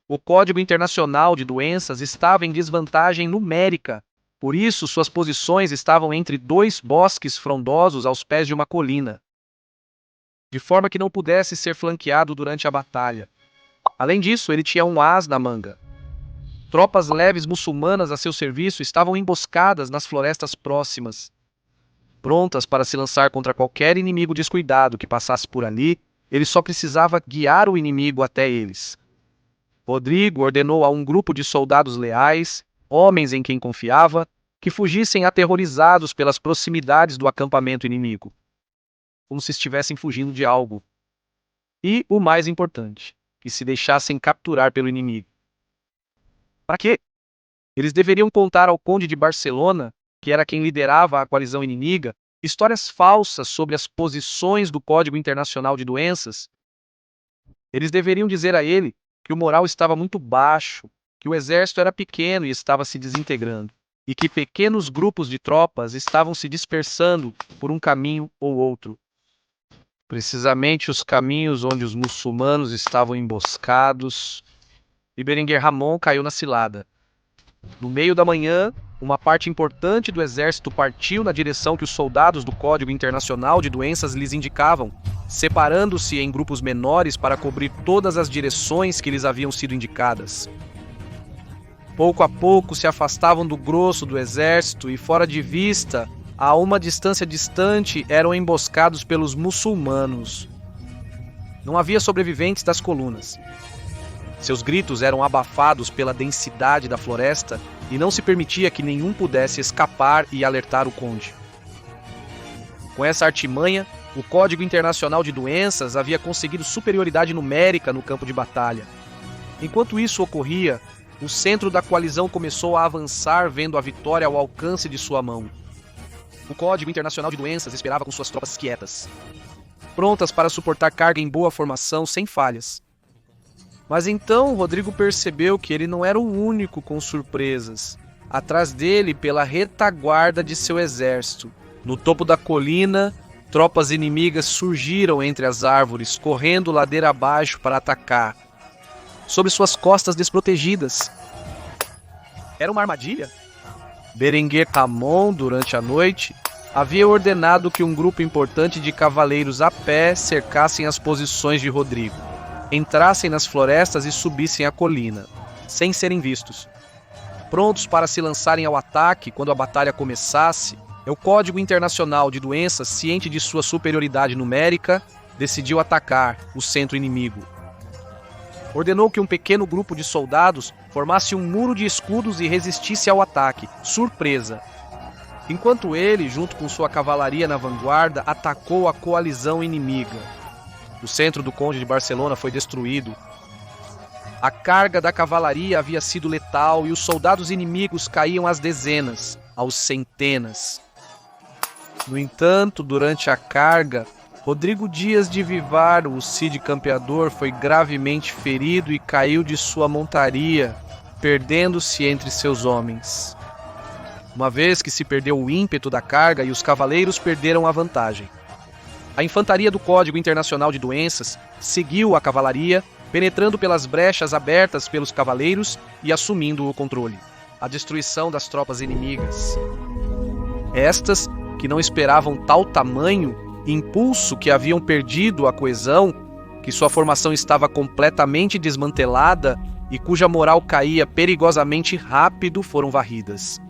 O Código Internacional de Doenças estava em desvantagem numérica, por isso suas posições estavam entre dois bosques frondosos aos pés de uma colina, de forma que não pudesse ser flanqueado durante a batalha. Além disso, ele tinha um as na manga. Tropas leves muçulmanas a seu serviço estavam emboscadas nas florestas próximas, prontas para se lançar contra qualquer inimigo descuidado que passasse por ali. Ele só precisava guiar o inimigo até eles. Rodrigo ordenou a um grupo de soldados leais, homens em quem confiava, que fugissem aterrorizados pelas proximidades do acampamento inimigo, como se estivessem fugindo de algo. E, o mais importante, que se deixassem capturar pelo inimigo. Para quê? Eles deveriam contar ao conde de Barcelona, que era quem liderava a coalizão inimiga, histórias falsas sobre as posições do Código Internacional de Doenças. Eles deveriam dizer a ele que o moral estava muito baixo, que o exército era pequeno e estava se desintegrando, e que pequenos grupos de tropas estavam se dispersando por um caminho ou outro. Precisamente os caminhos onde os muçulmanos estavam emboscados. E Berenguer Ramon caiu na cilada. No meio da manhã, uma parte importante do exército partiu na direção que os soldados do Código Internacional de Doenças lhes indicavam, separando-se em grupos menores para cobrir todas as direções que lhes haviam sido indicadas. Pouco a pouco se afastavam do grosso do exército e, fora de vista, a uma distância distante, eram emboscados pelos muçulmanos. Não havia sobreviventes das colunas. Seus gritos eram abafados pela densidade da floresta e não se permitia que nenhum pudesse escapar e alertar o conde. Com essa artimanha, o Código Internacional de Doenças havia conseguido superioridade numérica no campo de batalha. Enquanto isso ocorria, o centro da coalizão começou a avançar, vendo a vitória ao alcance de sua mão. O Código Internacional de Doenças esperava com suas tropas quietas, prontas para suportar carga em boa formação sem falhas. Mas então Rodrigo percebeu que ele não era o único com surpresas. Atrás dele, pela retaguarda de seu exército, no topo da colina, tropas inimigas surgiram entre as árvores, correndo ladeira abaixo para atacar, sob suas costas desprotegidas. Era uma armadilha? Berenguer Ramon, durante a noite, havia ordenado que um grupo importante de cavaleiros a pé cercassem as posições de Rodrigo, entrassem nas florestas e subissem a colina, sem serem vistos. Prontos para se lançarem ao ataque quando a batalha começasse, o Código Internacional de Doenças, ciente de sua superioridade numérica, decidiu atacar o centro inimigo. Ordenou que um pequeno grupo de soldados formasse um muro de escudos e resistisse ao ataque, surpresa, enquanto ele, junto com sua cavalaria na vanguarda, atacou a coalizão inimiga. O centro do Conde de Barcelona foi destruído. A carga da cavalaria havia sido letal e os soldados inimigos caíam às dezenas, aos centenas. No entanto, durante a carga, Rodrigo Dias de Vivar, o Cid Campeador, foi gravemente ferido e caiu de sua montaria, perdendo-se entre seus homens. Uma vez que se perdeu o ímpeto da carga e os cavaleiros perderam a vantagem. A infantaria do Código Internacional de Doenças seguiu a cavalaria, penetrando pelas brechas abertas pelos cavaleiros e assumindo o controle. A destruição das tropas inimigas. Estas, que não esperavam tal tamanho, impulso, que haviam perdido a coesão, que sua formação estava completamente desmantelada e cuja moral caía perigosamente rápido, foram varridas.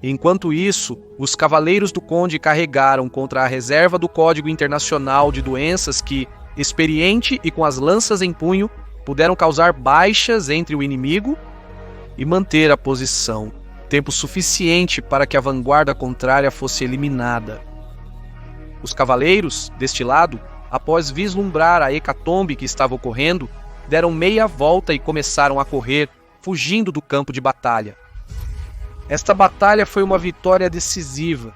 Enquanto isso, os cavaleiros do Conde carregaram contra a reserva do Código Internacional de Doenças que, experiente e com as lanças em punho, puderam causar baixas entre o inimigo e manter a posição, tempo suficiente para que a vanguarda contrária fosse eliminada. Os cavaleiros, deste lado, após vislumbrar a hecatombe que estava ocorrendo, deram meia volta e começaram a correr, fugindo do campo de batalha. Esta batalha foi uma vitória decisiva.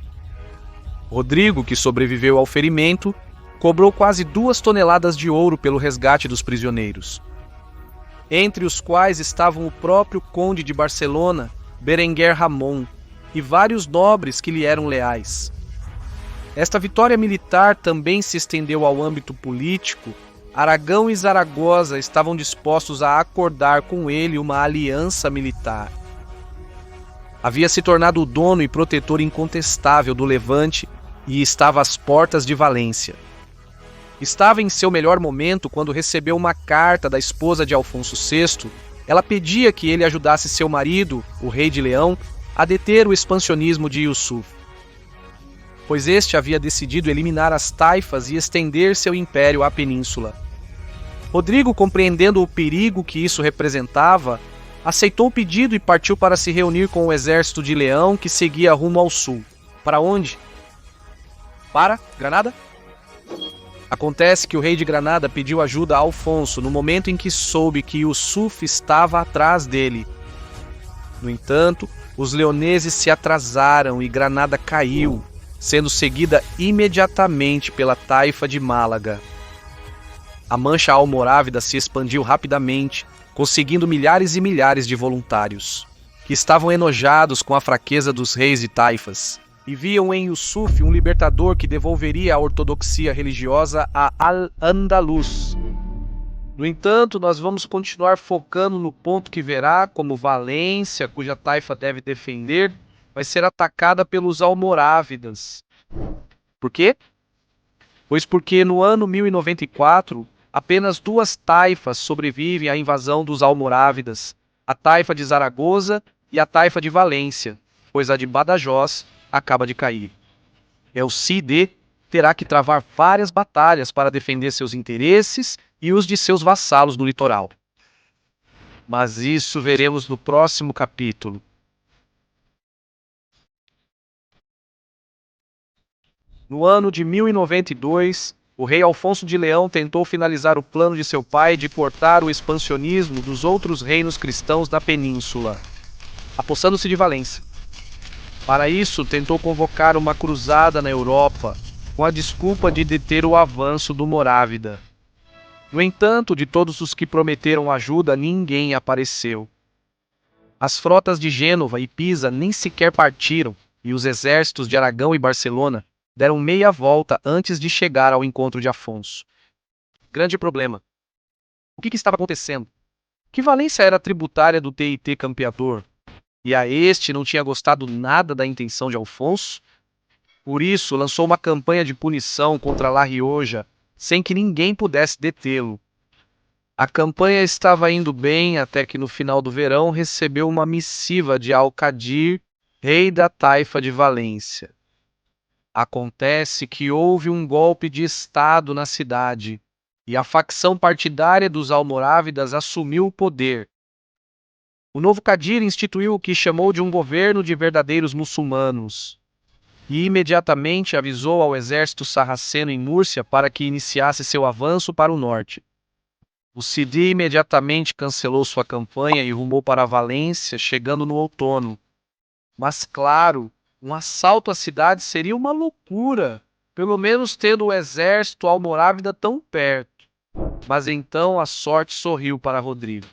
Rodrigo, que sobreviveu ao ferimento, cobrou quase 2 toneladas de ouro pelo resgate dos prisioneiros, entre os quais estavam o próprio Conde de Barcelona, Berenguer Ramon, e vários nobres que lhe eram leais. Esta vitória militar também se estendeu ao âmbito político. Aragão e Zaragoza estavam dispostos a acordar com ele uma aliança militar. Havia se tornado o dono e protetor incontestável do Levante e estava às portas de Valência. Estava em seu melhor momento quando recebeu uma carta da esposa de Afonso VI. Ela pedia que ele ajudasse seu marido, o rei de Leão, a deter o expansionismo de Yusuf, pois este havia decidido eliminar as taifas e estender seu império à península. Rodrigo, compreendendo o perigo que isso representava, aceitou o pedido e partiu para se reunir com o exército de Leão que seguia rumo ao sul. Para onde? Para Granada? Acontece que o rei de Granada pediu ajuda a Alfonso no momento em que soube que Yusuf estava atrás dele. No entanto, os leoneses se atrasaram e Granada caiu, sendo seguida imediatamente pela taifa de Málaga. A mancha almorávida se expandiu rapidamente, conseguindo milhares e milhares de voluntários, que estavam enojados com a fraqueza dos reis e taifas, e viam em Yusuf um libertador que devolveria a ortodoxia religiosa a Al-Andalus. No entanto, nós vamos continuar focando no ponto que verá como Valência, cuja taifa deve defender, vai ser atacada pelos almorávidas. Por quê? Pois porque no ano 1094, apenas duas taifas sobrevivem à invasão dos almorávidas, a taifa de Zaragoza e a taifa de Valência, pois a de Badajoz acaba de cair. El Cid terá que travar várias batalhas para defender seus interesses e os de seus vassalos no litoral. Mas isso veremos no próximo capítulo. No ano de 1092, o rei Alfonso de Leão tentou finalizar o plano de seu pai de cortar o expansionismo dos outros reinos cristãos da península, apossando-se de Valência. Para isso, tentou convocar uma cruzada na Europa, com a desculpa de deter o avanço do Morávida. No entanto, de todos os que prometeram ajuda, ninguém apareceu. As frotas de Gênova e Pisa nem sequer partiram, e os exércitos de Aragão e Barcelona deram meia volta antes de chegar ao encontro de Afonso. Grande problema. O que estava acontecendo? Que Valência era tributária do TIT campeador, e a este não tinha gostado nada da intenção de Alfonso? Por isso, lançou uma campanha de punição contra La Rioja, sem que ninguém pudesse detê-lo. A campanha estava indo bem até que no final do verão recebeu uma missiva de Al-Qadir, rei da taifa de Valência. Acontece que houve um golpe de estado na cidade, e a facção partidária dos almorávidas assumiu o poder. O novo Qadir instituiu o que chamou de um governo de verdadeiros muçulmanos, e imediatamente avisou ao exército sarraceno em Múrcia para que iniciasse seu avanço para o norte. O Cidi imediatamente cancelou sua campanha e rumou para Valência, chegando no outono. Mas claro, um assalto à cidade seria uma loucura, pelo menos tendo o exército almorávida tão perto. Mas então a sorte sorriu para Rodrigo.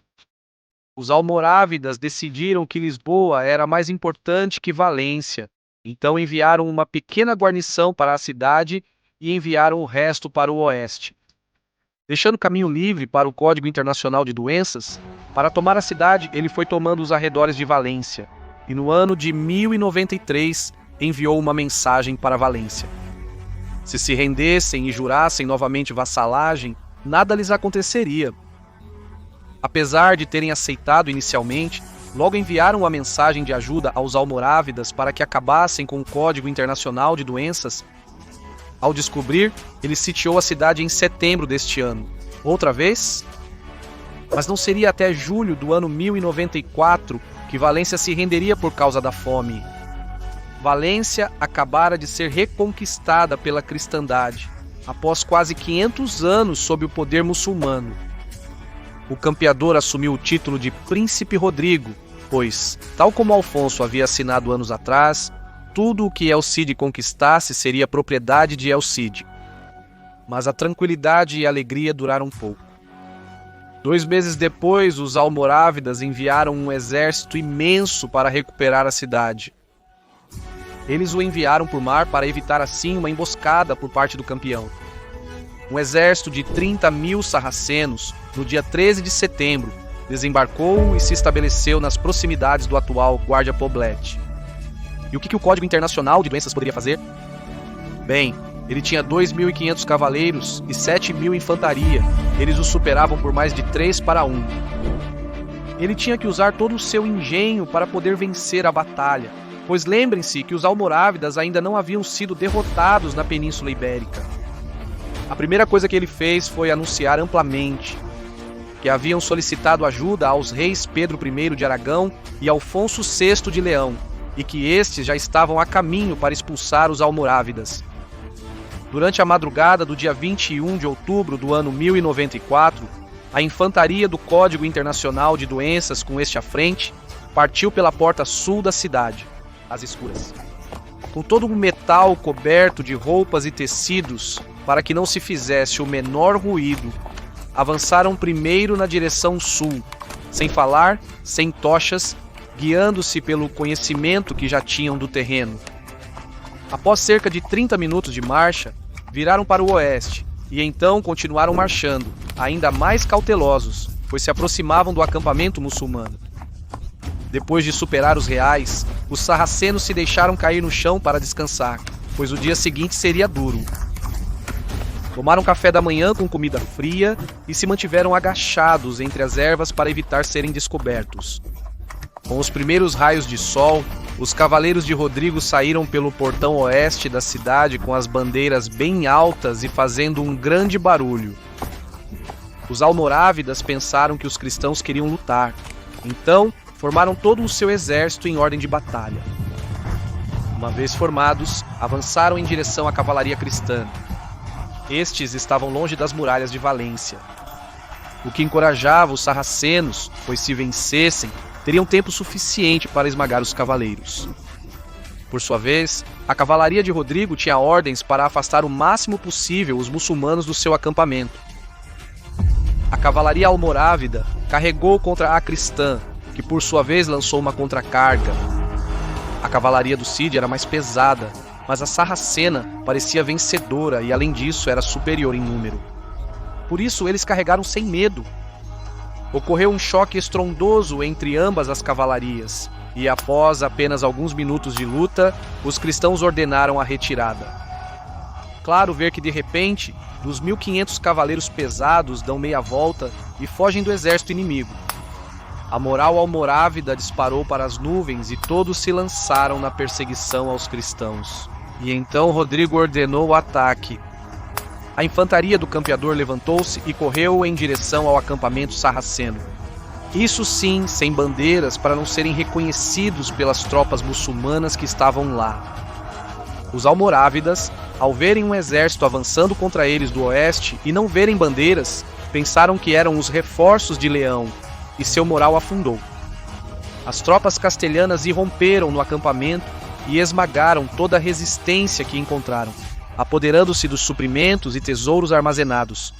Os almorávidas decidiram que Lisboa era mais importante que Valência, então enviaram uma pequena guarnição para a cidade e enviaram o resto para o oeste. Deixando caminho livre para o Código Internacional de Doenças, para tomar a cidade ele foi tomando os arredores de Valência, e no ano de 1093 enviou uma mensagem para Valência. Se rendessem e jurassem novamente vassalagem, nada lhes aconteceria. Apesar de terem aceitado inicialmente, logo enviaram a mensagem de ajuda aos almorávidas para que acabassem com o Código Internacional de Doenças. Ao descobrir, ele sitiou a cidade em setembro deste ano. Outra vez? Mas não seria até julho do ano 1094 que Valência se renderia por causa da fome. Valência acabara de ser reconquistada pela cristandade, após quase 500 anos sob o poder muçulmano. O campeador assumiu o título de Príncipe Rodrigo, pois, tal como Alfonso havia assinado anos atrás, tudo o que El Cid conquistasse seria propriedade de El Cid. Mas a tranquilidade e a alegria duraram pouco. 2 meses depois, os almorávidas enviaram um exército imenso para recuperar a cidade. Eles o enviaram por mar para evitar assim uma emboscada por parte do campeão. Um exército de 30.000 sarracenos, no dia 13 de setembro, desembarcou e se estabeleceu nas proximidades do atual Guardia Poblet. E o que o Código Internacional de Doenças poderia fazer? Bem, Ele tinha 2.500 cavaleiros e 7.000 infantaria. Eles o superavam por mais de 3-1. Ele tinha que usar todo o seu engenho para poder vencer a batalha, pois lembrem-se que os almorávidas ainda não haviam sido derrotados na Península Ibérica. A primeira coisa que ele fez foi anunciar amplamente que haviam solicitado ajuda aos reis Pedro I de Aragão e Alfonso VI de Leão, e que estes já estavam a caminho para expulsar os almorávidas. Durante a madrugada do dia 21 de outubro do ano 1094, a infantaria do Código Internacional de Doenças com este à frente partiu pela porta sul da cidade, às escuras. Com todo o metal coberto de roupas e tecidos para que não se fizesse o menor ruído, avançaram primeiro na direção sul, sem falar, sem tochas, guiando-se pelo conhecimento que já tinham do terreno. Após cerca de 30 minutos de marcha, viraram para o oeste e então continuaram marchando, ainda mais cautelosos, pois se aproximavam do acampamento muçulmano. Depois de superar os reais, os sarracenos se deixaram cair no chão para descansar, pois o dia seguinte seria duro. Tomaram café da manhã com comida fria e se mantiveram agachados entre as ervas para evitar serem descobertos. Com os primeiros raios de sol, os cavaleiros de Rodrigo saíram pelo portão oeste da cidade com as bandeiras bem altas e fazendo um grande barulho. Os almorávidas pensaram que os cristãos queriam lutar, então formaram todo o seu exército em ordem de batalha. Uma vez formados, avançaram em direção à cavalaria cristã. Estes estavam longe das muralhas de Valência, o que encorajava os sarracenos, pois se vencessem, teriam tempo suficiente para esmagar os cavaleiros. Por sua vez, a cavalaria de Rodrigo tinha ordens para afastar o máximo possível os muçulmanos do seu acampamento. A cavalaria almorávida carregou contra a cristã, que por sua vez lançou uma contracarga. A cavalaria do Cid era mais pesada, mas a sarracena parecia vencedora e, além disso, era superior em número. Por isso, eles carregaram sem medo. Ocorreu um choque estrondoso entre ambas as cavalarias, e após apenas alguns minutos de luta, os cristãos ordenaram a retirada. Claro ver que, de repente, dos 1.500 cavaleiros pesados dão meia volta e fogem do exército inimigo. A moral almorávida disparou para as nuvens e todos se lançaram na perseguição aos cristãos. E então Rodrigo ordenou o ataque. A infantaria do campeador levantou-se e correu em direção ao acampamento sarraceno. Isso sim, sem bandeiras, para não serem reconhecidos pelas tropas muçulmanas que estavam lá. Os almorávidas, ao verem um exército avançando contra eles do oeste e não verem bandeiras, pensaram que eram os reforços de Leão, e seu moral afundou. As tropas castelhanas irromperam no acampamento e esmagaram toda a resistência que encontraram, apoderando-se dos suprimentos e tesouros armazenados.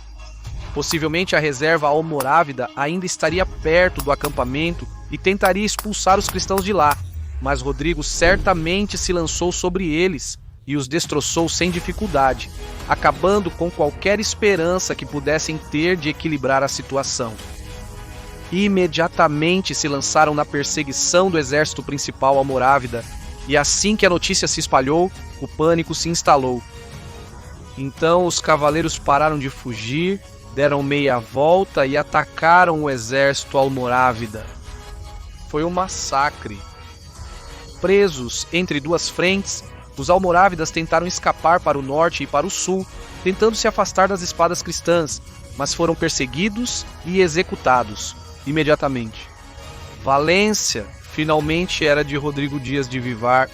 Possivelmente a reserva almorávida ainda estaria perto do acampamento e tentaria expulsar os cristãos de lá, mas Rodrigo certamente se lançou sobre eles e os destroçou sem dificuldade, acabando com qualquer esperança que pudessem ter de equilibrar a situação. Imediatamente se lançaram na perseguição do exército principal almorávida, e assim que a notícia se espalhou, o pânico se instalou. Então os cavaleiros pararam de fugir, deram meia volta e atacaram o exército almorávida. Foi um massacre. Presos entre duas frentes, os almorávidas tentaram escapar para o norte e para o sul, tentando se afastar das espadas cristãs, mas foram perseguidos e executados imediatamente. Valência finalmente era de Rodrigo Dias de Vivar.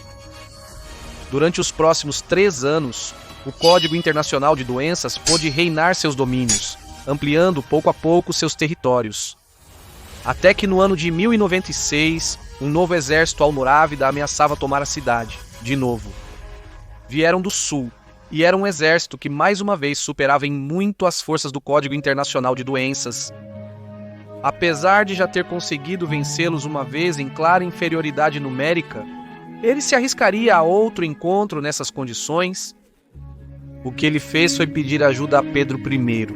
Durante os próximos 3 anos, o Código Internacional de Doenças pôde reinar seus domínios, ampliando pouco a pouco seus territórios. Até que no ano de 1096, um novo exército almorávida ameaçava tomar a cidade, de novo. Vieram do sul, e era um exército que mais uma vez superava em muito as forças do Código Internacional de Doenças. Apesar de já ter conseguido vencê-los uma vez em clara inferioridade numérica, ele se arriscaria a outro encontro nessas condições? O que ele fez foi pedir ajuda a Pedro I,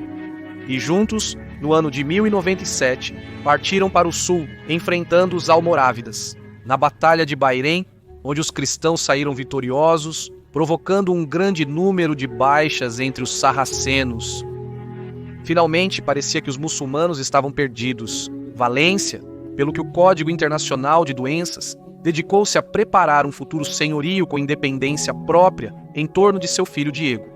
e juntos, no ano de 1097, partiram para o sul, enfrentando os almorávidas. Na Batalha de Bairém, onde os cristãos saíram vitoriosos, provocando um grande número de baixas entre os sarracenos. Finalmente, parecia que os muçulmanos estavam perdidos. Valência, pelo que o Código Internacional de Doenças, dedicou-se a preparar um futuro senhorio com independência própria em torno de seu filho Diego.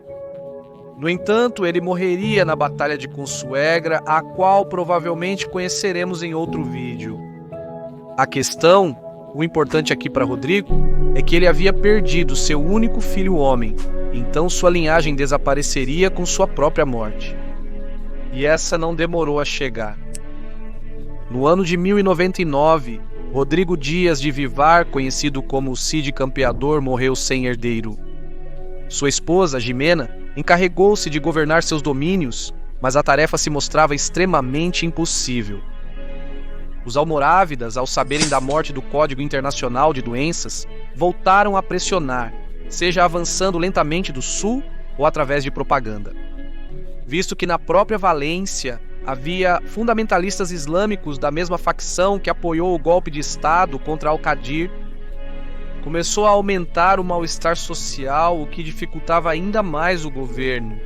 No entanto, ele morreria na Batalha de Consuegra, a qual provavelmente conheceremos em outro vídeo. A questão, o importante aqui para Rodrigo, é que ele havia perdido seu único filho homem, então sua linhagem desapareceria com sua própria morte. E essa não demorou a chegar. No ano de 1099, Rodrigo Dias de Vivar, conhecido como o Cid Campeador, morreu sem herdeiro. Sua esposa, Jimena, encarregou-se de governar seus domínios, mas a tarefa se mostrava extremamente impossível. Os almorávidas, ao saberem da morte do Código Internacional de Doenças, voltaram a pressionar, seja avançando lentamente do sul ou através de propaganda. Visto que na própria Valência havia fundamentalistas islâmicos da mesma facção que apoiou o golpe de Estado contra Al-Qadir, começou a aumentar o mal-estar social, o que dificultava ainda mais o governo.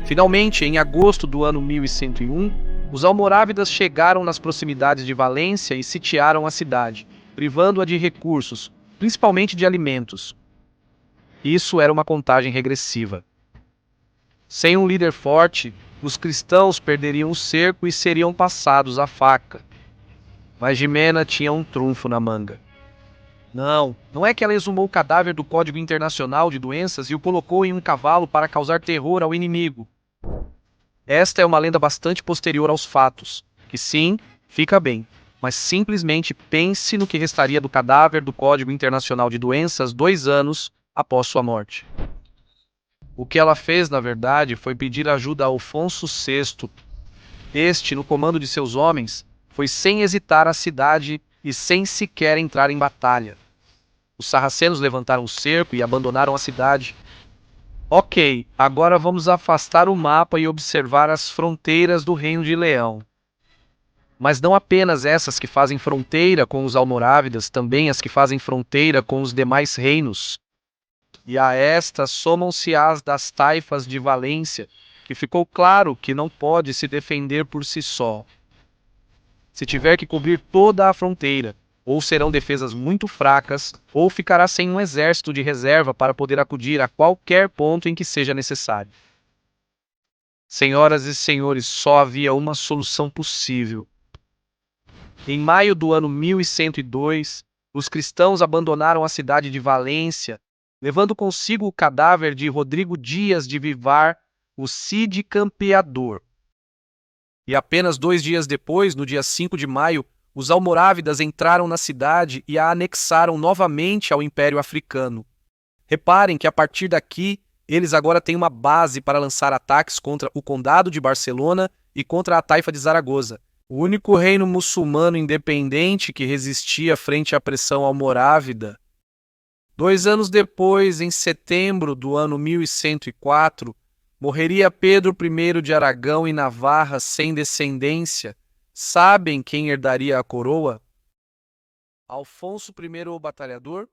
Finalmente, em agosto do ano 1101, os almorávidas chegaram nas proximidades de Valência e sitiaram a cidade, privando-a de recursos, principalmente de alimentos. Isso era uma contagem regressiva. Sem um líder forte, os cristãos perderiam o cerco e seriam passados à faca. Mas Jimena tinha um trunfo na manga. Não é que ela exumou o cadáver do Código Internacional de Doenças e o colocou em um cavalo para causar terror ao inimigo. Esta é uma lenda bastante posterior aos fatos, que sim, fica bem, mas simplesmente pense no que restaria do cadáver do Código Internacional de Doenças 2 anos após sua morte. O que ela fez, na verdade, foi pedir ajuda a Afonso VI. Este, no comando de seus homens, foi sem hesitar à cidade e sem sequer entrar em batalha. Os sarracenos levantaram o cerco e abandonaram a cidade. Ok, agora vamos afastar o mapa e observar as fronteiras do Reino de Leão. Mas não apenas essas que fazem fronteira com os almorávidas, também as que fazem fronteira com os demais reinos. E a estas somam-se as das taifas de Valência, que ficou claro que não pode se defender por si só. Se tiver que cobrir toda a fronteira, ou serão defesas muito fracas, ou ficará sem um exército de reserva para poder acudir a qualquer ponto em que seja necessário. Senhoras e senhores, só havia uma solução possível. Em maio do ano 1102, os cristãos abandonaram a cidade de Valência, levando consigo o cadáver de Rodrigo Dias de Vivar, o Cid Campeador. E apenas 2 dias depois, no dia 5 de maio, os almorávidas entraram na cidade e a anexaram novamente ao Império Africano. Reparem que a partir daqui, eles agora têm uma base para lançar ataques contra o Condado de Barcelona e contra a Taifa de Zaragoza, o único reino muçulmano independente que resistia frente à pressão almorávida. 2 anos depois, em setembro do ano 1104, morreria Pedro I de Aragão e Navarra sem descendência. Sabem quem herdaria a coroa? Afonso I o Batalhador?